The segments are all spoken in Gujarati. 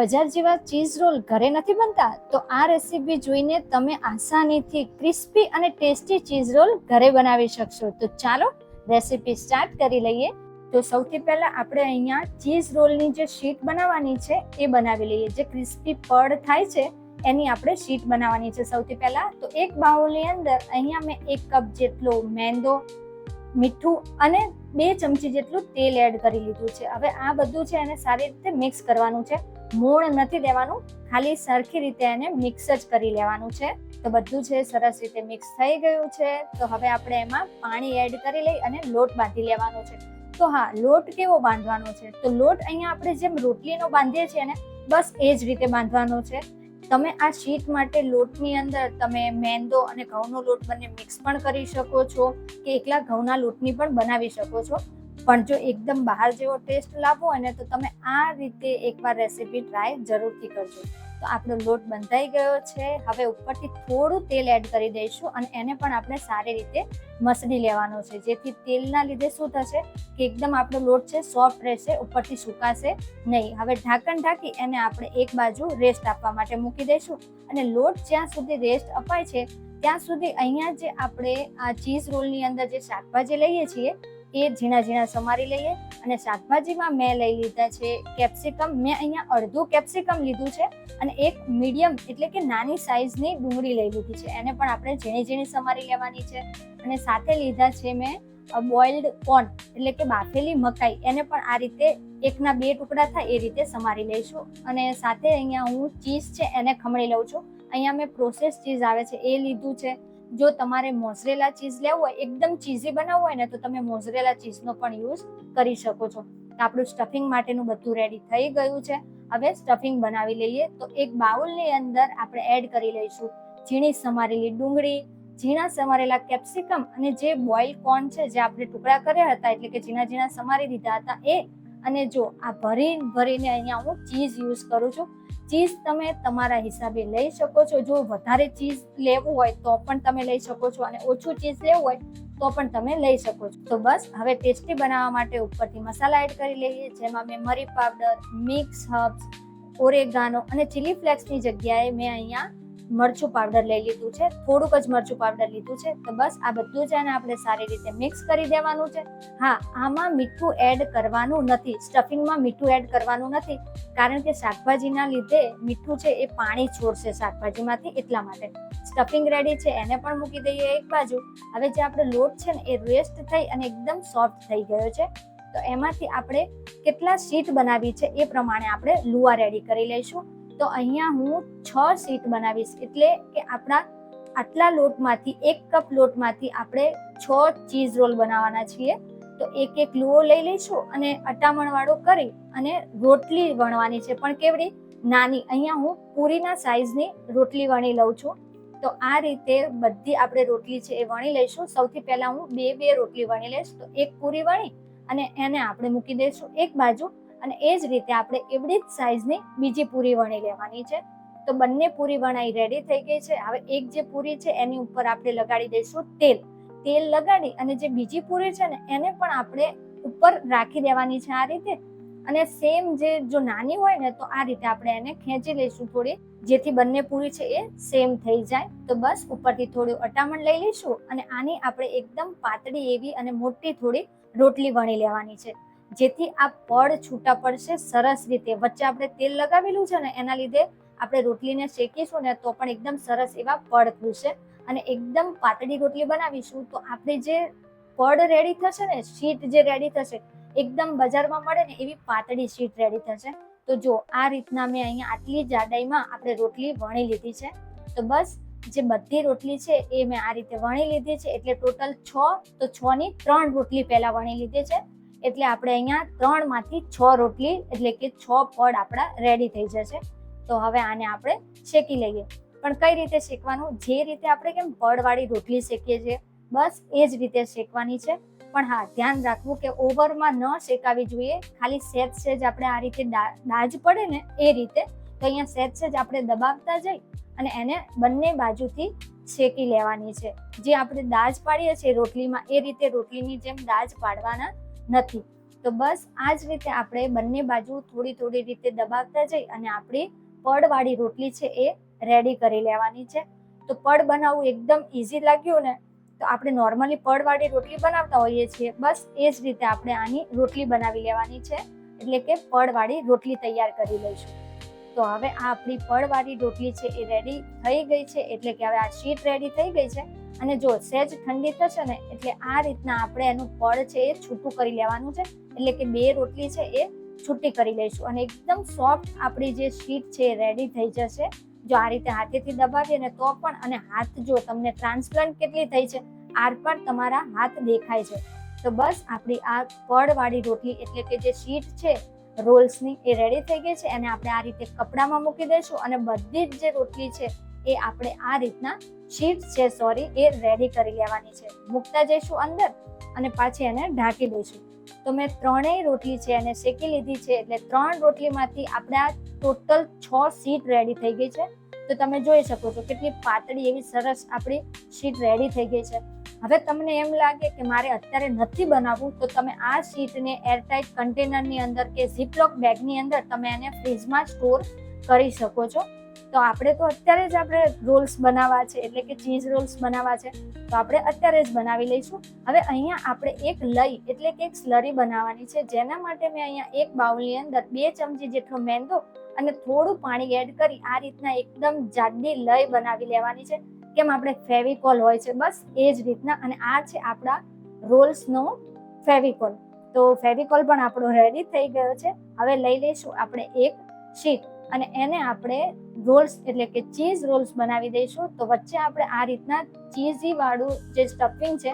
બજાર જેવા ચીઝ રોલ ઘરે નથી બનતા? તો આ રેસીપી જોઈને તમે આસાનીથી ક્રિસ્પી અને ટેસ્ટી ચીઝ રોલ ઘરે બનાવી શકશો. તો ચાલો રેસીપી સ્ટાર્ટ કરી લઈએ. તો સૌથી પહેલા આપણે અહીંયા ચીઝ રોલની જે શીટ બનાવવાની છે એ બનાવી લઈએ. જે ક્રિસ્પી પડ થાય છે એની આપણે શીટ બનાવવાની છે. સૌથી પહેલા તો એક બાઉલની અંદર અહીંયા મેં 1 કપ જેટલો મેંદો, મીઠું અને 2 ચમચી જેટલું તેલ એડ કરી લીધું છે. હવે આ બધું છે એને સારી રીતે મિક્સ કરવાનું છે. મોણ નથી દેવાનું, ખાલી સરખી રીતે એને મિક્સ જ કરી લેવાનું છે. તો બધું છે સરસ રીતે મિક્સ થઈ ગયું છે. તો હવે આપણે એમાં પાણી એડ કરી લઈ અને લોટ બાંધી લેવાનો છે. તો હા, લોટ કેવો બાંધવાનો છે? તો લોટ અહીંયા આપણે જેમ રોટલીનો બાંધીએ છીએ ને, બસ એ જ રીતે બાંધવાનો છે. તમે આ શીટ માટે લોટની અંદર તમે મેંદો અને ઘઉંનો લોટ બંને મિક્સ પણ કરી શકો છો, કે એકલા ઘઉંના લોટની પણ બનાવી શકો છો. પણ જો એકદમ બહાર જેવો ટેસ્ટ લાવવો હોય ને, તો તમે આ રીતે એકવાર રેસીપી ટ્રાય જરૂરથી કરજો. તો આપણો લોટ બંધાઈ ગયો છે. હવે ઉપરથી થોડું તેલ એડ કરી દઈશું અને એને પણ આપણે સારી રીતે મસળી લેવાનો છે. જેથી તેલના લીધે શું થશે કે એકદમ આપણો લોટ છે સોફ્ટ રહેશે, ઉપરથી સુકાશે નહીં. હવે ઢાંકણ ઢાંકી એને આપણે એક બાજુ રેસ્ટ આપવા માટે મૂકી દઈશું. અને લોટ જ્યાં સુધી રેસ્ટ અપાય છે ત્યાં સુધી અહીંયા જે આપણે આ ચીઝ રોલની અંદર જે શાકભાજી લઈએ છીએ એ ઝીણા ઝીણા સમારી લઈએ. અને શાકભાજીમાં મેં લઈ લીધા છે કેપ્સિકમ. મેં અહીંયા અડધું કેપ્સિકમ લીધું છે અને એક મીડિયમ એટલે કે નાની સાઈઝની ડુંગળી લઈ લીધી છે. એને પણ આપણે ઝીણી ઝીણી સમારી લેવાની છે. અને સાથે લીધા છે મેં બોઇલ્ડ કોર્ન એટલે કે બાફેલી મકાઈ. એને પણ આ રીતે 1ના 2 ટુકડા થાય એ રીતે સમારી લઈશું. અને સાથે અહીંયા હું ચીઝ છે એને ખમણી લઉં છું. અહીંયા મેં પ્રોસેસ ચીઝ આવે છે એ લીધું છે. જો તમારે મોઝરેલા ચીઝ લેવું હોય, એકદમ ચીઝી બનાવવું હોય ને, તો તમે મોઝરેલા ચીઝનો પણ યુઝ કરી શકો છો. આપણું સ્ટફિંગ માટેનું બધું રેડી થઈ ગયું છે. હવે સ્ટફિંગ બનાવી લઈએ. તો એક બાઉલની અંદર આપણે એડ કરી લઈશું ઝીણી સમારેલી ડુંગળી, ઝીણા સમારેલા કેપ્સિકમ અને જે બોઇલ કોર્ન છે જે આપણે ટુકડા કર્યા હતા એટલે કે ઝીણા ઝીણા સમારી દીધા હતા એ. અને જો આ ભરીને અહીંયા હું ચીઝ યુઝ કરું છું. ચીઝ તમે તમારા હિસાબે લઈ શકો છો. જો વધારે ચીઝ લેવું હોય તો પણ તમે લઈ શકો છો, અને ઓછું ચીઝ લેવું હોય તો પણ તમે લઈ શકો છો. તો બસ હવે ટેસ્ટી બનાવવા માટે ઉપરથી મસાલા એડ કરી લઈએ. જેમાં મેં મરી પાવડર, મિક્સ હર્બ્સ, ઓરેગાનો અને ચીલી ફ્લેક્સની જગ્યાએ મેં અહીંયા મરચું પાવડર લઈ લીધું છે. થોડુંક જ મરચું પાવડર લીધું છે. તો બસ આ બધું જ એને આપણે સારી રીતે મિક્સ કરી દેવાનું છે. હા, આમાં મીઠું એડ કરવાનું નથી, સ્ટફિંગમાં મીઠું એડ કરવાનું નથી, કારણ કે શાકભાજીના લીધે મીઠું છે એ પાણી છોડશે શાકભાજીમાંથી, એટલા માટે. સ્ટફિંગ રેડી છે, એને પણ મૂકી દઈએ એક બાજુ. હવે જે આપણે લોટ છે ને એ રેસ્ટ થઈ અને એકદમ સોફ્ટ થઈ ગયો છે. તો એમાંથી આપણે કેટલા શીટ બનાવી છે એ પ્રમાણે આપણે લુઆ રેડી કરી લઈશું. તો અહીંયા હું 6 શીટ બનાવીશ. એટલે કે આપણા આટલા લોટમાંથી 1 કપ લોટમાંથી આપણે 6 ચીઝ રોલ બનાવવાના છીએ. તો એક લુઓ લઈ લઈશું અને અટામણ વાળો કરી અને રોટલી વણવાની છે, પણ કેવડી નાની. અહીંયા હું પૂરીના સાઈઝની રોટલી વણી લઉં છું. તો આ રીતે બધી આપણે રોટલી છે એ વણી લઈશું. સૌથી પહેલા હું 2 રોટલી વણી લઈશ. તો એક પૂરી વણી અને એને આપણે મૂકી દઈશું એક બાજુ. અને એ જ રીતે આપણે એવડી જ સાઈઝની બીજી પૂરી વણી લેવાની છે. તો બંને પૂરી વણાઈ રેડી થઈ ગઈ છે. હવે એક જે પૂરી છે એની ઉપર આપણે લગાડી દઈશું તેલ. તેલ લગાડી અને જે બીજી પૂરી છે ને એને પણ આપણે ઉપર રાખી દેવાની છે આ રીતે. અને સેમ જો નાની હોય ને તો આ રીતે આપણે એને ખેંચી લઈશું થોડી, જેથી બંને પૂરી છે એ સેમ થઈ જાય. તો બસ ઉપરથી થોડું અટામણ લઈ લઈશું અને આની આપણે એકદમ પાતળી એવી અને મોટી થોડી રોટલી વણી લેવાની છે, જેથી આ પડ છૂટા પડશે સરસ રીતે. વચ્ચે આપણે તેલ લગાવેલું છે ને એના લીધે આપણે રોટલીને શેકીશું ને તો પણ એકદમ સરસ એવા પડ ખુલશે. અને એકદમ પાતળી રોટલી બનાવીશું તો આપણે જે પડ રેડી થશે ને, શીટ જે રેડી થશે, એકદમ બજારમાં મળે ને એવી પાતળી શીટ રેડી થશે. તો જો આ રીતના મેં અહીંયા આટલી જાડાઈમાં આપણે રોટલી વણી લીધી છે. તો બસ જે બધી રોટલી છે એ મેં આ રીતે વણી લીધી છે. એટલે ટોટલ 6, તો 6ની 3 રોટલી પહેલા વણી લીધી છે. એટલે આપણે અહીંયા 3માંથી 6 રોટલી એટલે કે 6 પડ આપણા રેડી થઈ જશે. તો હવે આને આપણે શેકી લઈએ. પણ કઈ રીતે શેકવાનું? જે રીતે આપણે કેમ પડવાળી રોટલી શેકીએ છીએ બસ એ જ રીતે શેકવાની છે. પણ હા, ધ્યાન રાખવું કે ઓવરમાં ન શેકાવી જોઈએ. ખાલી સહેજ આપણે આ રીતે દાજ પડે ને એ રીતે. તો અહીંયા સહેજ આપણે દબાવતા જઈ અને એને બંને બાજુથી શેકી લેવાની છે. જે આપણે દાજ પાડીએ છીએ રોટલીમાં એ રીતે રોટલીની જેમ દાજ પાડવાના નથી. તો બસ આ જ રીતે આપણે બંને બાજુ થોડી થોડી રીતે દબાવતા જઈ અને આપણી પડવાળી રોટલી છે એ રેડી કરી લેવાની છે. તો પડ બનાવવું એકદમ ઇઝી લાગ્યું ને, તો આપણે નોર્મલી પડવાળી રોટલી બનાવતા હોઈએ છીએ, બસ એ જ રીતે આપણે આની રોટલી બનાવી લેવાની છે, એટલે કે પડવાળી રોટલી તૈયાર કરી લઈશું. તો હવે આ આપણી પડવાળી રોટલી છે એ રેડી થઈ ગઈ છે, એટલે કે હવે આ શીટ રેડી થઈ ગઈ છે. અને જો સહેજ ઠંડી થશે ને એટલે આ રીતના આપણે એનું પડ છે એ છૂટું કરી લેવાનું છે, એટલે કે બે રોટલી છે એ છૂટી કરી લઈશું અને એકદમ સોફ્ટ આપણી જે શીટ છે એ રેડી થઈ જશે. જો આ રીતે હાથેથી દબાવીએ ને તો પણ, અને હાથ જો તમને ટ્રાન્સપરન્ટ કેટલી થઈ છે, આર પર તમારા હાથ દેખાય છે. તો બસ આપણી આ પડવાળી રોટલી એટલે કે જે શીટ છે રોલ્સની એ રેડી થઈ ગઈ છે. અને આપણે આ રીતે કપડામાં મૂકી દઈશું અને બધી જ જે રોટલી છે એ આપણે આ રીતના શીટ છે એ રેડી કરી લેવાની છે. મૂકતા જઈશું અંદર અને પાછી એને ઢાંકી દઈશું. તો મેં ત્રણેય રોટલી છે એને શેકી લીધી છે, એટલે 3 રોટલીમાંથી આપણે આ ટોટલ 6 શીટ રેડી થઈ ગઈ છે. તો તમે જોઈ શકો છો કેટલી પાતળી એવી સરસ આપણી શીટ રેડી થઈ ગઈ છે. હવે તમને એમ લાગે કે મારે અત્યારે નથી બનાવવું, તો તમે આ શીટને એરટાઇટ કન્ટેનરની અંદર કે ઝીપલોક બેગની અંદર તમે એને ફ્રીજમાં સ્ટોર કરી શકો છો. તો આપણે તો અત્યારે જ આપણે રોલ્સ બનાવવા છે, એટલે કે ચીઝ રોલ્સ બનાવવા છે, તો આપણે અત્યારે જ બનાવી લઈશું. હવે અહીંયા આપણે એક લઈ એટલે કે એક સ્લરી બનાવવાની છે, જેના માટે મેં અહીંયા એક બાઉલની અંદર 2 ચમચી જેટલો મેંદો અને થોડું પાણી એડ કરી આ રીતના એકદમ જાડી લઈ બનાવી લેવાની છે. કેમ આપણે ફેવિકોલ હોય છે, બસ એ જ રીતના. અને આ છે આપણા રોલ્સનો ફેવિકોલ. તો ફેવિકોલ પણ આપણો રેડી થઈ ગયો છે. હવે લઈ લઈશું આપણે એક શીટ અને એને આપણે રોલ્સ એટલે કે ચીઝ રોલ્સ બનાવી દઈશું. તો વચ્ચે આપણે આ રીતના ચીઝી વાળું જે સ્ટફિંગ છે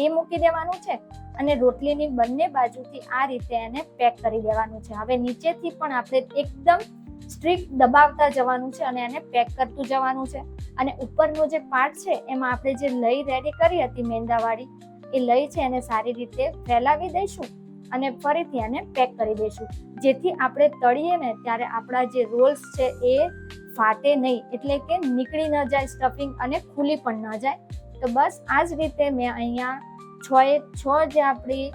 એ મૂકી દેવાનું છે અને રોટલીની બંને બાજુથી આ રીતે એને પેક કરી દેવાનું છે. હવે નીચેથી પણ આપણે એકદમ સ્ટ્રીક દબાવતા જવાનું છે અને એને પેક કરતું જવાનું છે. અને ઉપરનો જે પાર્ટ છે એમાં આપણે જે લઈ રેડી કરી હતી મેંદાવાળી, એ લઈ છે એને સારી રીતે ફેલાવી દઈશું અને ફરીથી એને પેક કરી દઈશું, જેથી આપણે તળીએ ને ત્યારે આપણા જે રોલ્સ છે એ ફાટે નહીં, એટલે કે નીકળી ન જાય સ્ટફિંગ અને ખુલી પણ ન જાય. તો બસ આ જ રીતે મેં અહીંયા 6 જે આપણી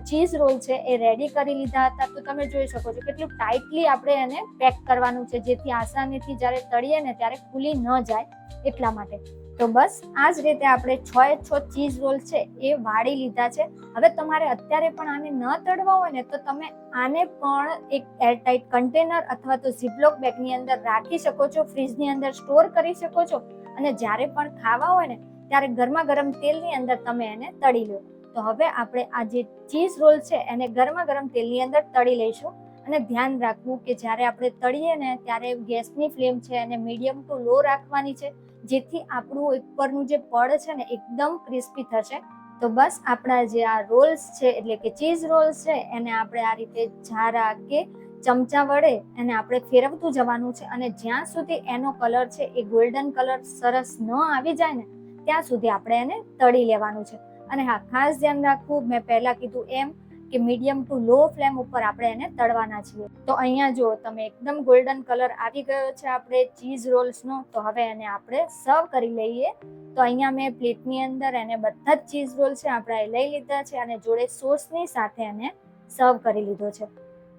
ચીઝ રોલ છે એ રેડી કરી લીધા હતા. તો તમે જોઈ શકો છો કેટલું ટાઈટલી આપણે એને પેક કરવાનું છે, જેથી આસાનીથી જ્યારે તળીએ ને ત્યારે ખુલી ન જાય એટલા માટે. તો બસ આ જ રીતે આપણે 6 ચીઝ રોલ છે એ વાળી લીધા છે. હવે તમારે અત્યારે પણ આને ન તળવા હોય ને તો તમે આને પણ એક એરટાઇટ કન્ટેનર અથવા તો ઝીપલોક બેગની અંદર રાખી શકો છો, ફ્રીજની અંદર સ્ટોર કરી શકો છો અને જ્યારે પણ ખાવા હોય ને ત્યારે ગરમા ગરમ તેલની અંદર તમે એને તળી લો. તો હવે આપણે આ જે ચીઝ રોલ છે એને ગરમા ગરમ તેલની અંદર તળી લઈશું. અને ધ્યાન રાખવું કે જ્યારે આપણે તળીએ ને ત્યારે ગેસની ફ્લેમ છે એને મીડિયમ ટુ લો રાખવાની છે, જેથી આપણું ઉપરનું જે પડ છે ને એકદમ ક્રિસ્પી થશે. તો બસ આપણા જે આ રોલ્સ છે એટલે કે ચીઝ રોલ્સ છે એને આપણે આ રીતે ઝારા કે ચમચા વડે એને આપણે ફેરવતું જવાનું છે અને જ્યાં સુધી એનો કલર છે એ ગોલ્ડન કલર સરસ ન આવી જાય ને ત્યાં સુધી આપણે એને તળી લેવાનું છે. અને હા, ખાસ ધ્યાન રાખવું, મેં પહેલા કીધું એમ કે મીડિયમ ટુ લો ફ્લેમ ઉપર આપણે એને તળવાના છીએ. તો અહીંયા જો તમે એકદમ ગોલ્ડન કલર આવી ગયો છે આપણે ચીઝ રોલ્સનો. તો હવે એને આપણે સર્વ કરી લઈએ. તો અહીંયા મેં પ્લેટની અંદર એને બધા જ ચીઝ રોલ છે આપણે લઈ લીધા છે અને જોડે સોસની સાથે એને સર્વ કરી લીધો છે.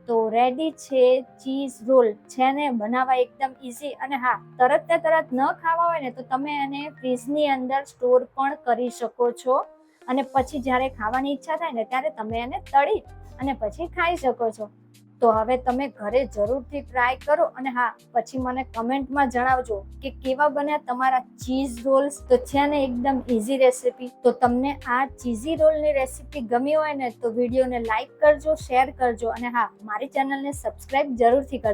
તો રેડી છે ચીઝ રોલ, છે ને બનાવવા એકદમ ઇઝી. અને હા, તરત ન ખાવા હોય ને તો તમે એને ફ્રીજની અંદર સ્ટોર પણ કરી શકો છો અને પછી જ્યારે ખાવાની ઈચ્છા થાય ને ત્યારે તમે એને તળી અને પછી ખાઈ શકો છો. તો હવે તમે ઘરે જરૂરથી ટ્રાય કરો અને હા, પછી મને કમેન્ટમાં જણાવજો કે કેવા બન્યા તમારા ચીઝ રોલ્સ. તો છે ને એકદમ ઇઝી રેસીપી. તો તમને આ ચીઝી રોલની રેસીપી ગમી હોય ને તો વિડીયોને લાઈક કરજો, શેર કરજો અને હા, મારી ચેનલને સબસ્ક્રાઇબ જરૂરથી કરજો.